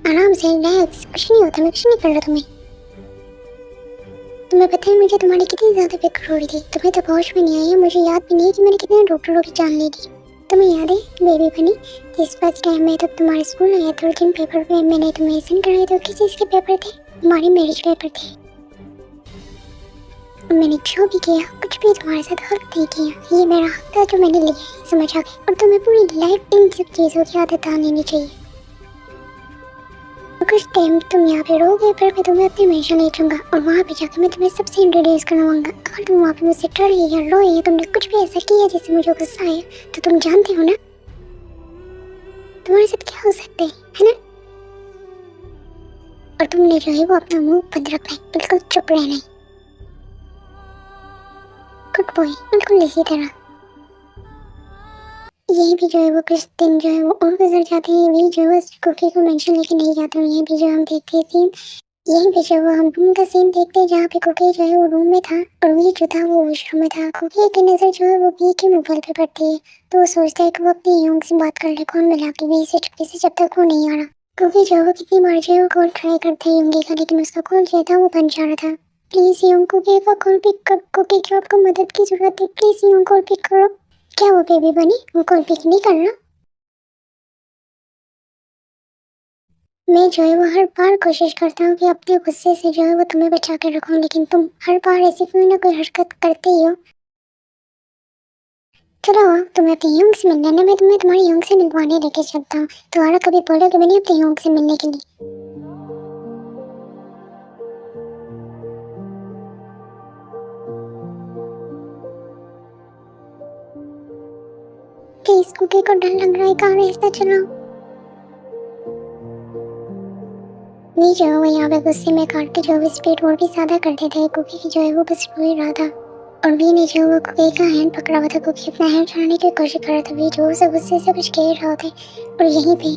आराम से रिलैक्स, कुछ नहीं होता, मैं कुछ नहीं कर रहा तुम्हें। तुम्हें पता है मुझे तुम्हारी कितनी ज्यादा फिक्र हो रही थी, तुम्हें तो होश में नहीं आई है, मुझे याद भी नहीं है कि मैंने कितने डॉक्टरों की जान ली थी। तुम्हें याद है बेबी बनी, इस फर्स्ट टाइम में तब तुम्हारे स्कूल आया था, जिन पेपर पे मैंने तुम्हें सेंड कराए थे किस चीज़ के पेपर थे? हमारी मैरिज पेपर थे। मैंने जो भी किया कुछ भी तुम्हारे साथ गलत नहीं किया, ये मेरा हक था जो मैंने लिया है, समझ आ गई? और तुम्हें पूरी लाइफ इन सब चीज़ों की आदत आ लेनी चाहिए। कुछ टाइम तुम यहाँ पे रहोगे, फिर मैं तुम्हें अपने हमेशा ले जाऊंगा और वहाँ पे जाकर मैं तुम्हें सबसे इंट्रोड्यूस करवाऊंगा। अगर तुम वहाँ पे मुझसे डरे या रोए या तुमने कुछ भी ऐसा किया जिससे मुझे गुस्सा आया, तो तुम जानते हो ना तुम्हारे साथ क्या हो सकता है ना? और तुमने जो है वो अपना मुंह बंद रखना है, बिल्कुल चुप रहना है। गुड बॉय, बिल्कुल इसी तरह। यही भी जो है वो कुछ दिन जो है वो और गुजर जाते हैं, यही जो है कुकी को मेंशन लेके नहीं जाता। यही भी जो हम देखते हैं सीन, यही पे जो हम रूम का सीन देखते हैं जहाँ पे कुकी जो है वो रूम में था और वी जो था वो वॉशरूम में था। कुकी की नज़र जो है वो वी के मोबाइल पे पड़ती है, तो वो सोचता है कि वो अपनी योंग से बात कर ले, कौन मिला के वी से चुपके से, जब तक वो नहीं आ रहा। कुकी जो है वो कितनी बार जो है वो कॉल ट्राई करता है योंगी का, लेकिन उसका कॉल जो था वो बंद जा रहा था। प्लीज़ योंग, कुकी का कॉल पिक कर, कुकी को आपको मदद की जरूरत है, प्लीज़ योंग कॉल पिक करो। क्या वो बेबी बनी, वो कॉल पिक नहीं कर रहा? मैं जो है वो हर बार कोशिश करता हूँ कि अपने गुस्से से जो है वो तुम्हें बचा के रखूँ, लेकिन तुम हर बार ऐसी कोई ना कोई हरकत करते ही हो। चलो तुम्हें अपनी यूंग से मिलने ना, मैं तुम्हें तुम्हारी यूंग से मिलवाने लेके चलता हूँ। तुम्हारा कभी बोलो कि मैंने अपनी यूंग से मिलने के लिए। प्लीज, कुकी को डर लग रहा है, कहाँ रास्ता चलाओ। नहीं जो है वो यहाँ पे गुस्से में काट के जो है स्पीड और भी ज्यादा कर देता है। कुकी की जो है वो बस रो ही रहा था और वी ने जो वो कुकी का हैंड पकड़ा हुआ था। कुकी अपना हैंड छुड़ाने की कोशिश कर रहा था, वी जो उसे गुस्से से कुछ कह रहा था। और यहीं पे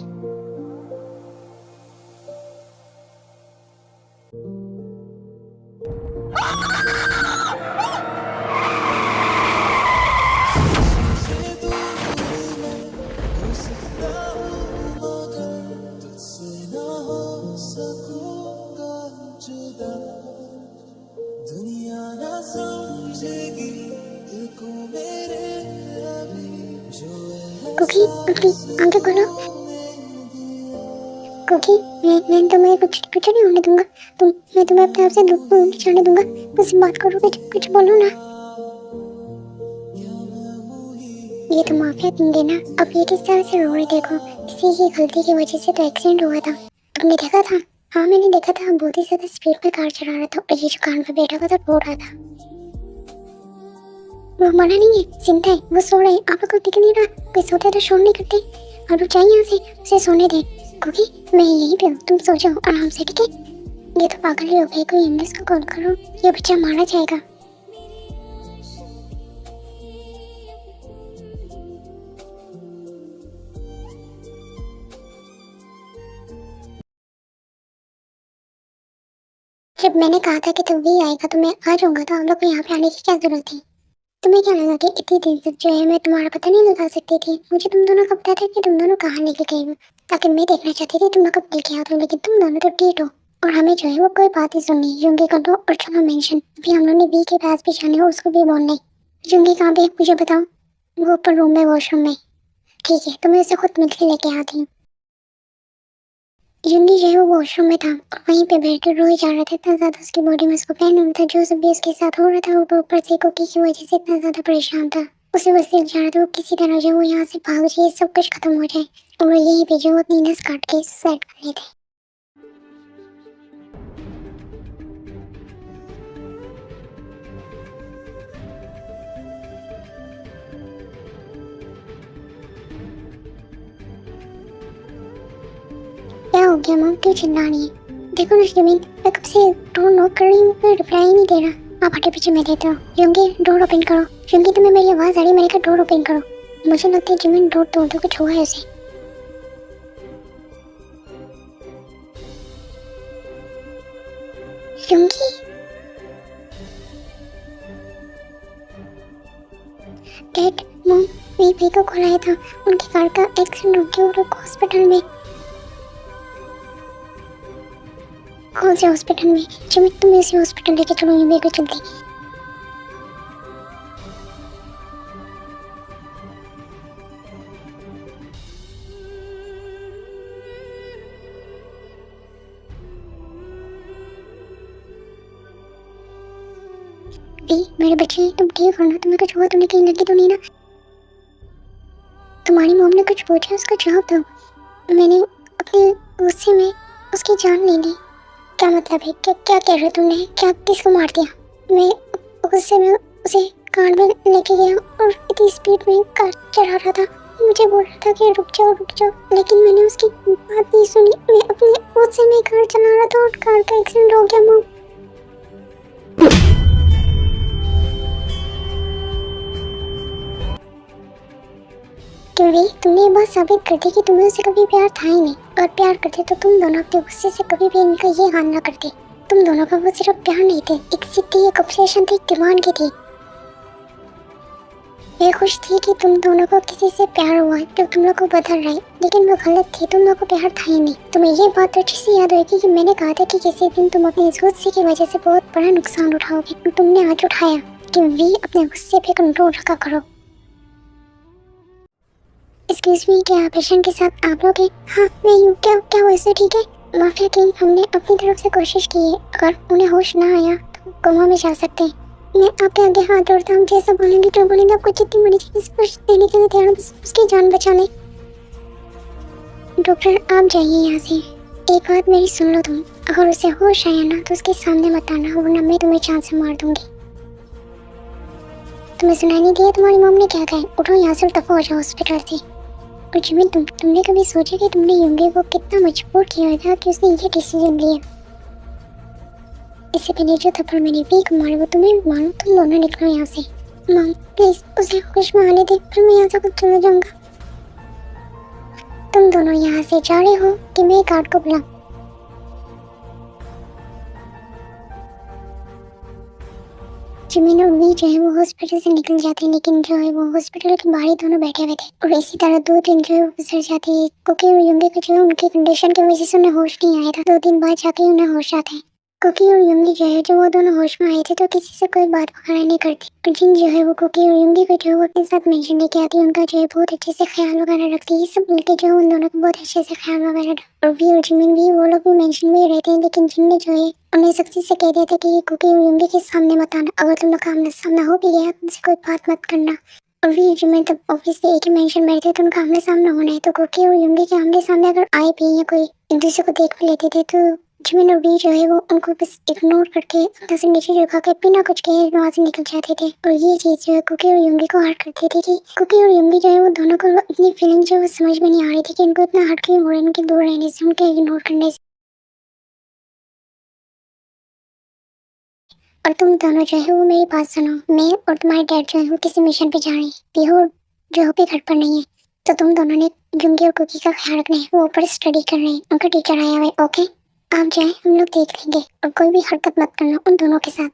कुकी अपनी आंखें खोलो। कुकी, मैं तुम्हें कुछ कुछ नहीं होने दूंगा। मैं तुम्हें अपने आप से दूर जाने दूंगा। मुझसे बात करो, कुछ बोलो ना। ये तो माफिया किंग है ना, अब ये किस तरह से रो रहे, देखो इसी की गलती की वजह से तो एक्सीडेंट हुआ था। तुमने देखा था? हाँ मैंने देखा था, बहुत ही ज्यादा स्पीड में कार चला रहा था और ये जो कान पे बैठा हुआ था रो रहा था। वो मरा नहीं है, जिंदा है, वो सो रहा है, आपको कोई दिख नहीं रहा? कोई सोता है तो शोर नहीं करते। और उठ जाइए यहाँ से, उसे सोने दे। क्योंकि मैं यहीं पे हूँ, तुम सो जाओ आराम से, ठीक है? ये तो पागल ही हो गई, कोई एम्बुलेंस को कॉल करो, ये बच्चा मारा जाएगा। जब मैंने कहा था कि तुम भी आएगा तो मैं आ जाऊंगा, तो आप लोग को यहाँ पे आने की क्या जरूरत है? तुम्हें क्या लगा कि इतनी दिन तक जो है मैं तुम्हारा पता नहीं लगा सकती थी? मुझे तुम दोनों का पता था कि तुम दोनों कहाँ लेके गए हो, ताकि मैं देखना चाहती थी तुम लोग कब लेके आओ, लेकिन तुम दोनों तो ठीक हो और हमें जो है वो कोई बात ही सुननी। युंगी कर दो और चलो मेंशन, अभी हम लोग ने बी के पास भी जाने हो, उसको भी बोलना है। युंगी कहाँ पे, मुझे बताओ। वो ऊपर रूम में, वॉशरूम में। ठीक है, तो मैं उसे खुद मिलकर लेके आती हूँ। युंगी जो है वो वॉशरूम में था और वहीं पे बैठ कर रोई जा रहा था। इतना ज़्यादा उसकी बॉडी में उसको पेन हो रहा था। जो सब भी उसके साथ हो रहा था वो ऊपर से कुकी की वजह से इतना ज़्यादा परेशान था। उसे बस दिल चाह रहा था वो किसी तरह जो वो यहाँ से भाग जाए, सब कुछ खत्म हो जाए और वो यहीं पे जो अपनी नस काट के सुसाइड कर लेते। क्या हो गया माँ, क्यों चिल्ला रही है? देखो ना जमीन, मैं कब से डोर नॉक कर रही हूँ, कोई रिप्लाई ही नहीं दे रहा। आप आगे पीछे मैं देता हूँ। युंगी डोर ओपन करो। युंगी तुम्हें मेरी आवाज़ आ रही? मैंने कहा डोर ओपन करो। मुझे लगता है जमीन डोर तोड़ दो, कुछ हुआ है उसे। युंगी, डैड मॉम, मेरे भाई को कॉल आया था, उनकी कार का एक्सीडेंट हो गया और वो हॉस्पिटल में। कौन से हॉस्पिटल में? जमीन तुम इसे हॉस्पिटल लेके चलो, युंगी को जल्दी। दी मेरे बच्चे, तुम ठीक हो ना? तुम्हें कुछ हुआ? तुमने कहीं लगी तो नहीं ना? तुम्हारी मॉम ने कुछ पूछा, उसका जवाब दो। मैंने अपने गुस्से में उसकी जान ले ली। क्या मतलब है? क्या क्या कह रहे हो तुमने? क्या किसको मार दिया? मैं गुस्से में उसे कार में लेके गया और इतनी स्पीड में कार चला रहा था। मुझे बोल रहा था कि रुक जाओ, लेकिन मैंने उसकी बात नहीं सुनी। मैं अपने गुस्से में कार चला रहा था और कार का एक्सीडेंट हो गया मॉम। क्योंकि तुमने ये बात साबित कर दी कि तुम्हें उससे कभी प्यार था ही नहीं। अगर प्यार करते तो तुम दोनों अपने गुस्से से कभी भी इनका ये हाल ना करते। तुम दोनों का वो सिर्फ प्यार नहीं थे, एक जिद थी, एक ऑब्सेशन थी, एक डिमांड की थी। मैं खुश थी कि तुम दोनों को किसी से प्यार हुआ तो तुम लोग को बदल रहे, लेकिन वो गलत थी। तुम लोग को प्यार था ही नहीं। तुम्हें ये बात तो अच्छे से याद होगी कि मैंने कहा था कि किसी दिन तुम अपने इस गुस्से की वजह से बहुत बड़ा नुकसान उठाओगे। तुमने आज उठाया कि वी अपने गुस्से पे कंट्रोल रखा करो। एक्सक्यूज मी, क्या आप पेशेंट के साथ आप लोग हैं? हाँ मैं हूँ। क्या क्या हुआ इसे? ठीक है माफिया किंग, हमने अपनी तरफ से कोशिश की है। अगर उन्हें होश ना आया तो कोमा में जा सकते हैं। मैं आपके आगे हाथ जोड़ता हूँ, जैसा बोलेंगे जो बोलेंगे, आपको जितनी बड़ी चीज स्पर्श देने के लिए तैयार हूँ, बस उसकी जान बचा लें। डॉक्टर आप जाइए यहाँ से। एक बात मेरी सुन लो तुम, अगर उसे होश आया ना तो उसके सामने मत आना, वरना मैं तुम्हें चांद से मार दूंगी। तुम्हें सुनाई नहीं दिया तुम्हारी मॉम ने क्या कहा? उठो यहाँ से और दफा हो जाओ हॉस्पिटल से। और जिमिन, तुमने कभी सोचा कि तुमने युंगी को कितना मजबूर किया था कि उसने ये डिसीजन लिया? इससे पहले जो थप्पड़ मैंने वी को मारा वो तुम्हें भी मारो। तुम दोनों निकलो यहाँ से। मॉम प्लीज उसे होश में आने दे, फिर मैं यहाँ से खुद चला जाऊंगा। तुम दोनों यहाँ से जा रहे हो कि मैं गार्ड को बुलाऊं? जिमिन और वी जो है वो हॉस्पिटल से निकल जाते हैं, लेकिन जो है वो हॉस्पिटल के बाहर ही दोनों बैठे हुए थे। और इसी तरह 2 दिन जो है वो गुजर जाते हैं, क्योंकि युंगी को जो है उनकी कंडीशन की वजह से उन्हें होश नहीं आया था। 2 दिन बाद जाके उन्हें होश आता है। कुकी और युंगी जो है जो वो दोनों होश में आए थे तो किसी से कोई बात वगैरह नहीं करती। और जिन जो है वो कुकी और युंगी को जो है वो अपने साथ मेंशन लेके आती है, उनका जो है बहुत अच्छे से ख्याल वगैरह रखती है। सब मिलके जो है उन दोनों का बहुत अच्छे से ख्याल वगैरह रखती है। और वी और जिमिन भी वो लोग भी मेंशन में ही रहते हैं, लेकिन जिनने जो है उन्हें सख्ती से कह दिया था कि ये कुकी और युंगी के सामने मत आना। अगर तुम लोग का आमने सामना हो भी गया तुमसे कोई बात मत करना। और वी जिमिन तब ऑब्वियसली एक ही मेंशन में रहते हैं, तो उनका आमने सामने होना है। तो कुकी और युंगी के आमने सामने अगर आए भी या कोई एक दूसरे को देख भी लेते थे तो जिमिन और वी जो है वो उनको बस इग्नोर करके अपना सिर नीचे झुका के बिना कुछ कहे वहाँ से निकल जाते थे। और ये चीज़ जो है कुकी और युंगी को हर्ट करती थी कि कुकी और युंगी जो है वो दोनों को अपनी फीलिंग जो है वो समझ में नहीं आ रही थी कि इनको इतना हर्ट क्यों हो रहा है उनके दूर रहने से, उनके इग्नोर करने से। और तुम दोनों जो है वो मेरी बात सुनो, मैं और तुम्हारे डैड जो है वो किसी मिशन पे जा रहे हैं। पीहू जो भी घर पर नहीं है, तो तुम दोनों ने युंगी और कुकी का ख्याल रखना है। वो ऊपर स्टडी कर रहे हैं, उनका टीचर आया हुआ है। ओके आप जाएं, हम लोग देख लेंगे। और कोई भी हरकत मत करना उन दोनों के साथ।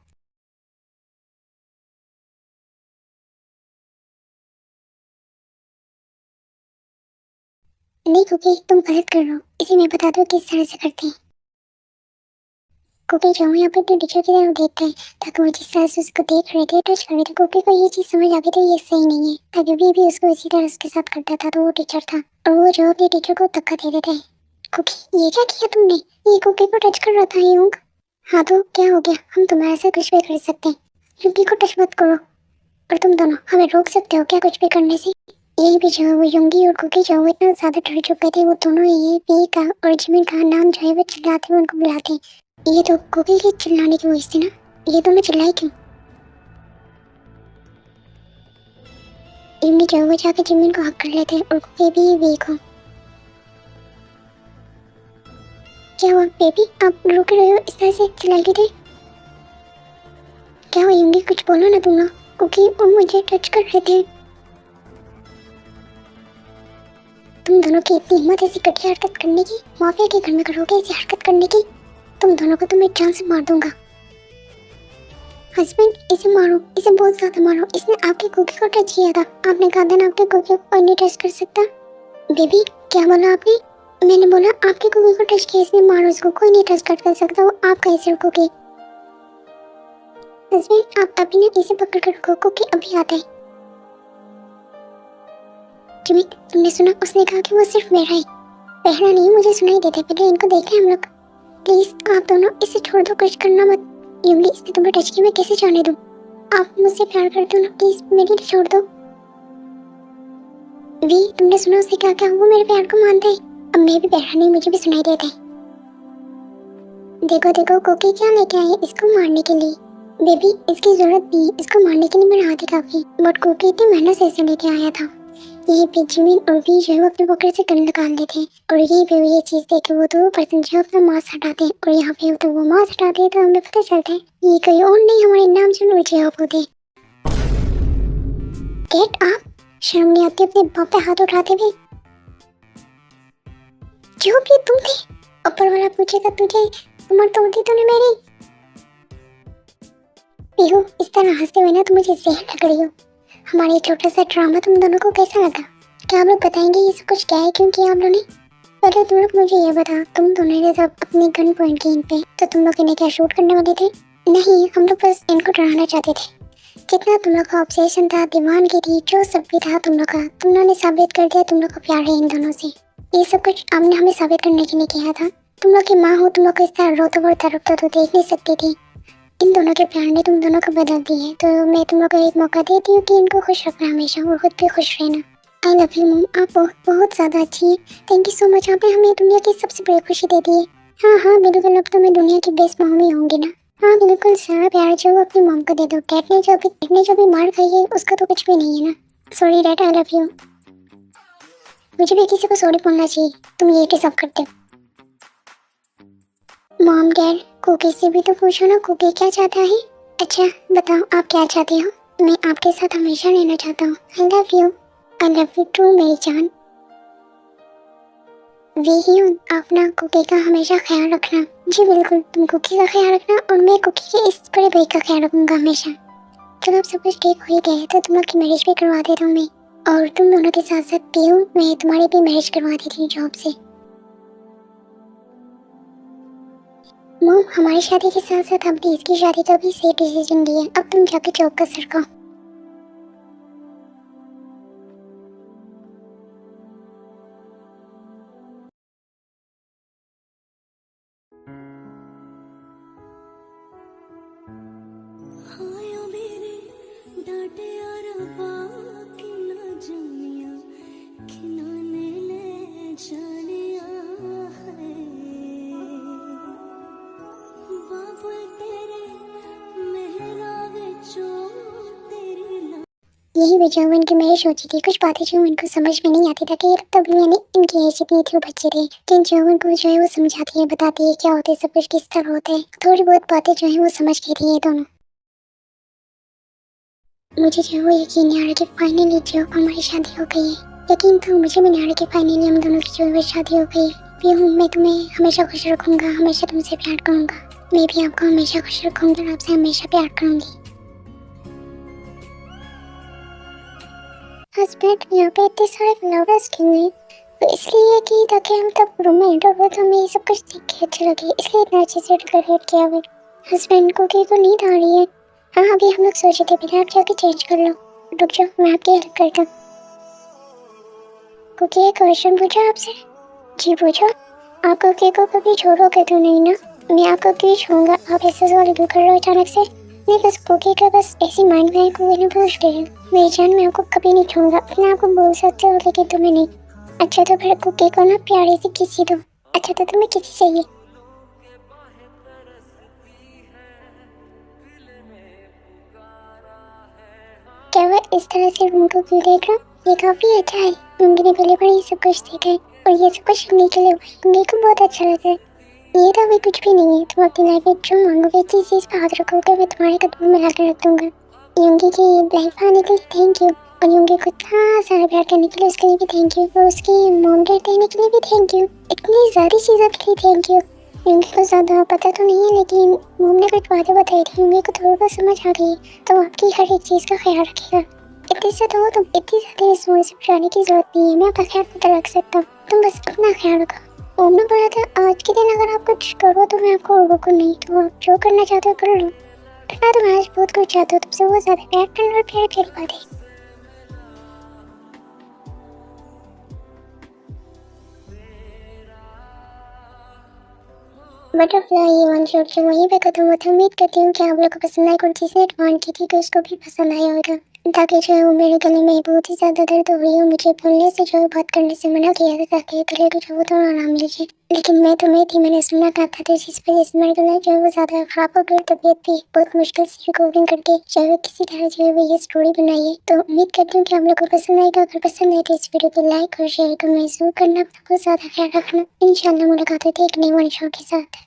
नहीं क्योंकि तुम गलत कर रहे हो, इसे मैं बता दूं किस तरह से करते हैं। कुकी जो यहाँ पे अपने टीचर की तरफ देखता है ताकि वो जिस तरह से उसको देख रहे थे, टच कर रहे थे, कुकी को ये चीज़ समझ आ गई थी ये सही नहीं है, ताकि भी उसको इसी तरह उसके साथ करता था। तो वो टीचर था और वो जो अपने टीचर को धक्का दे देते हैं। कुकी ये क्या किया तुमने? ये कुकी को टच कर रहा था यूंग। हाँ तो क्या हो गया, हम तुम्हारे से कुछ भी कर सकते हैं, युंगी को टच मत करो। और तुम दोनों हमें रोक सकते हो क्या कुछ भी करने से? यही भी जो है वो युंगी और कुकी जो वो इतना ज़्यादा डर चुके थे, वो दोनों ये पी का और जिमिन का नाम जो है वो चिल्लाते हुए उनको बुलाते। ये तो कुकी की चिल्लाने की वजह थी ना, ये दोनों चिल्लाई क्यों? युंगी जो है वो जाकर जिमिन को हक कर लेते हैं और कुकी भी वीक हो। क्या हुआ बेबी, आप रुक रहे हो इस तरह से चिल्लाई क्यों थे? क्या हुआ युंगी, कुछ बोलो ना तुम लोग। कुकी वो मुझे टच कर रहे थे। तुम दोनों की इतनी हिम्मत ऐसी घटिया हरकत करने की, माफिया के घर में करोगे ऐसी हरकत करने की? तुम दोनों को तो मैं जान से मार दूंगा। हस्बैंड इसे मारो, इसे बहुत ज्यादा मारो, इसने आपके कुकी को टच किया था। आपने कहा था ना आपके कुकी को कोई नहीं टच कर सकता। बेबी क्या बोला आपने? मैंने बोला आपके कुकी को टच किया, इसने मारो इसको, कोई नहीं टच कर सकता, वो आपका ही सिर्फ कुकी। हस्बैंड आप अभी ना इसे पकड़ कर रखो, कुकी अभी आता है। जिमी तुमने सुना, उसने कहा कि वो सिर्फ मेरा है। पहला नहीं मुझे सुनाई देता, पहले इनको देख लें हम लोग। प्लीज आप दोनों इसे छोड़ दो, कुछ करना मत। युंगी इसने तुम्हें टच किया, मैं कैसे जाने दूं? आप मुझसे प्यार करते हो ना, प्लीज मेरे लिए छोड़ दो। वी तुमने सुना उसने क्या कहा, वो मेरे प्यार को मानता है। अब मैं भी बैठा नहीं, मुझे भी सुनाई देता है। देखो देखो कुकी क्या लेके आए इसको मारने के लिए। बेबी इसकी जरूरत नहीं है, इसको मारने के लिए मेरा हाथ ही काफी, बट कुकी इतनी मेहनत से इसे लेके आया था। यही पे जिमिन और वी जो है वो अपने पॉकेट से गन निकाल लेते हैं और यही पे ये चीज देख के वो दो पर्सन जो है अपना मास्क हटाते हैं और यहाँ पे तो वो मास्क हटाते हैं तो हमें पता चलता है ये कोई और नहीं हमारे नाम जो नीचे आप होते। गेट आप, शर्म नहीं आती अपने बाप पे हाथ उठाते हुए? जो भी तुम थे, ऊपर वाला पूछेगा तुझे उम्र तोड़ती तूने मेरी। पीहू इस तरह हंसते हुए ना तुम मुझे जहर लग रही हो। हमारा ये छोटा सा ड्रामा तुम दोनों को कैसा लगा? क्या आप लोग बताएंगे ये सब कुछ क्या है, क्यों किया आप लोगों ने? पहले तुम लोग मुझे ये बता, तुम दोनों ने जब अपनी गन पॉइंट की इन पे तो तुम लोग इन्हें क्या शूट करने वाले थे? नहीं, हम लोग बस इनको डराना चाहते थे। जितना तुम लोग का ऑब्सेशन था, दीवानगी थी, जो सब भी था तुम लोग का, तुम लोगों ने साबित कर दिया तुम लोग को प्यार है इन दोनों से। ये सब कुछ आपने हमें साबित करने के लिए किया था। तुम लोग की माँ हो, तुम लोग को इस तरह रोता हुआ तड़पता तो देख नहीं सकती थी। इन दोनों के प्यार ने तुम दोनों को बदल दी है, तो मैं तुम लोग को एक मौका देती हूँ कि इनको खुश रखना हमेशा और खुद भी खुश रहना। आई लव यू मॉम, आप बहुत बहुत ज़्यादा अच्छी है। थैंक यू सो मच, आपने हमें दुनिया की सबसे बड़ी खुशी दे दी है। हाँ हाँ बिल्कुल, अब तो मैं दुनिया की बेस्ट मॉम ही होंगी ना। हाँ बिल्कुल, सारा प्यार जो वो अपनी मॉम को दे दो। डैड ने जो भी मार खाई है उसका तो कुछ भी नहीं है ना। Sorry dad, I love you. मुझे भी किसी को सॉरी बोलना चाहिए, तुम ये डिजर्व करते हो। मॉम डैड कुकी से भी तो पूछो ना, कुकी क्या चाहता है? अच्छा बताओ आप क्या चाहते हो? मैं आपके साथ हमेशा रहना चाहता हूँ। I love you. I love you too मेरी जान। वी आप ना कुकी का हमेशा ख्याल रखना। जी बिल्कुल, तुम कुकी का ख्याल रखना और मैं कुकी के इस बड़े भाई का ख्याल रखूंगा हमेशा। चलो अब सब कुछ ठीक हो ही गया है तो तुम लोग की मैरिज भी करवा देता हूँ मैं, और तुम दोनों के साथ साथ पीहू मैं तुम्हारी भी मैरिज करवा देती हूँ जॉब से। मॉम हमारी शादी के साथ साथ हमने इसकी शादी का भी सही डिसीजन लिया है। अब तुम जाके जॉब का सरकाओ। यही वजह वो इनकी मैरिज सोची थी। कुछ बातें जो इनको समझ में नहीं आती था कि तब यानी इनकी एज इतनी थी, वो बच्चे थे, लेकिन जो उनको जो है वो समझाती है, बताती है क्या होता है, सब कुछ किस तरह होता है। थोड़ी बहुत बातें जो है वो समझ गई थी ये दोनों। मुझे जो है वो यकीन नहीं आ रहा कि फाइनली जो हमारी शादी हो गई है। यकीन तो मुझे भी नहीं आ रहा कि फाइनली हम दोनों की जो है वो शादी हो गई है। भी हूँ मैं तुम्हें हमेशा खुश रखूंगा, हमेशा तुमसे प्यार करूंगा। मैं भी आपको हमेशा खुश रखूंगी और आपसे हमेशा प्यार करूंगी। हस्बैंड यहाँ पे इतने सारे फ्लावर्स क्यों हैं? तो इसलिए कि ताकि हम तब रूम में एंटर हुए तो हमें ये सब कुछ देख के अच्छा लगे, इसलिए इतना अच्छे से डेकोरेट किया हुआ है। हस्बैंड कुकी को नींद आ रही है। हाँ अभी हम लोग सोचे थे पहले आप जाके चेंज कर लो। रुक जाओ मैं आपकी हेल्प करता हूँ। कुकी एक क्वेश्चन पूछा आपसे? जी पूछो। आप कुकी को कभी छोड़ोगे तो नहीं ना? मैं आपको क्यों छोड़ूंगा, आप ऐसे सवाल क्यों कर रहे हो अचानक से? नहीं बस कुकी का बस ऐसी माइंड में कुकी ने पूछ लिया। मेरी जान मैं आपको कभी नहीं छोड़ूंगा, अपने आप को बोल सकते हो लेकिन तुम्हें नहीं। अच्छा तो फिर कुकी को ना प्यारे से किसी दो। अच्छा तो तुम्हें किसी चाहिए? क्या वह इस तरह से रूम को क्यों देख रहा? ये काफी अच्छा है। उंगी ने पहले बार ये सब कुछ देखा है और ये सब कुछ सुनने के लिए उंगी को बहुत अच्छा लगा है। ये तो अभी कुछ भी नहीं है, तुम अपनी लाइफ में जो मांगोगे जिस चीज पे हाथ रखोगे मैं तुम्हारे कदमों में लाकर रख दूंगा। युंगी की लाइफ आने के लिए थैंक यू, और युंगी को इतना सारा प्यार करने के लिए उसके लिए भी थैंक यू, और उसकी मॉम डैड देने के लिए भी थैंक यू, इतनी सारी चीज़ों के लिए थैंक यू। युंगी को ज़्यादा पता तो नहीं है लेकिन मॉम ने कुछ बातें बताई थी, युंगी को थोड़ा बहुत समझ आ गई, तो आपकी हर एक चीज़ का ख्याल रखेगा। इतनी से तो तुम इतनी ज़्यादा रिस्पॉन्सिबिलिटी आने की ज़रूरत नहीं है, मैं आपका ख्याल पता रख सकता हूँ, तुम बस अपना ख्याल रखो। ओम ने बोला था आज के दिन अगर आप कुछ करो तो मैं आपको रोकूं नहीं, तो आप जो करना चाहते हो कर लो। मैं तो आज बहुत कुछ चाहता हूँ तुमसे, बहुत ज़्यादा प्यार करना और प्यार प्यारी बात है। बटरफ्लाई ये वन शॉट जो वहीं पे खत्म हुआ था। उम्मीद करती हूँ कि आप लोग को पसंद आए, और जिसने डिमांड की थी कि उसको भी पसंद आया होगा। ताकि जो है वो मेरे गले में बहुत ही ज़्यादा दर्द हो रही है, मुझे बोलने से जो है बात करने से मना किया था ताकि गले को जो वो थोड़ा आराम मिल जाए, लेकिन मैं तुम्हें थी मैंने सुनना कहा था, तो जिस वजह से मेरा गला जो है वो ज़्यादा खराब हो गई, तबीयत भी बहुत मुश्किल से रिकवरिंग करके जो है किसी तरह जो है वो ये स्टोरी बनाई है। तो उम्मीद करती हूँ कि आप लोग को पसंद आएगा। अगर पसंद आए तो इस वीडियो को लाइक और शेयर कमेंट जरूर करना, बहुत ज़्यादा ख्याल रखना। इंशाल्लाह मुलाकात होती है एक नई वन शॉट के साथ।